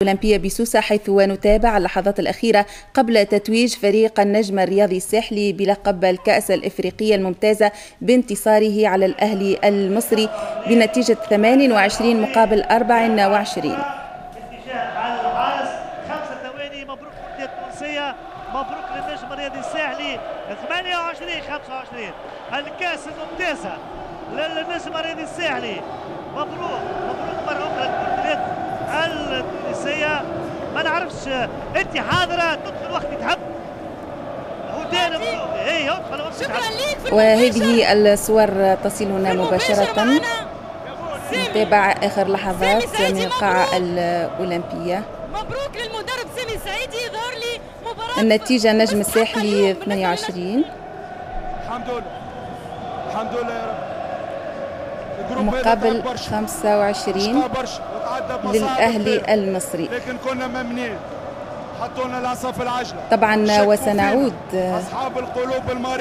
الأولمبية بسوسة، حيث نتابع اللحظات الأخيرة قبل تتويج فريق النجم الرياضي الساحلي بلقب الكأس الإفريقية الممتازة بانتصاره على الأهلي المصري بنتيجة 28 مقابل 24. مبروك التونسية، مبروك للنجم الرياضي الساحلي. 28-25 الكأس الممتازة للنجم الرياضي الساحلي. مبروك مرة أخرى لكرة اليد التونسية. ما نعرفش انت حاضرة تدخل وقت تحب ودان هي ادخل وقت تحب. وهذه الصور تصلنا مباشرة. نتابع آخر لحظات من القاعة الأولمبية. مبروك للمدرب سامي سعيدي. ظهر لي مباراة النتيجة النجم الساحلي 28 الحمد لله يا رب مقابل 25 للأهلي المصري. لكن كنا ممنين، حطونا العصا في العجلة. طبعا وسنعود أصحاب القلوب المريضة.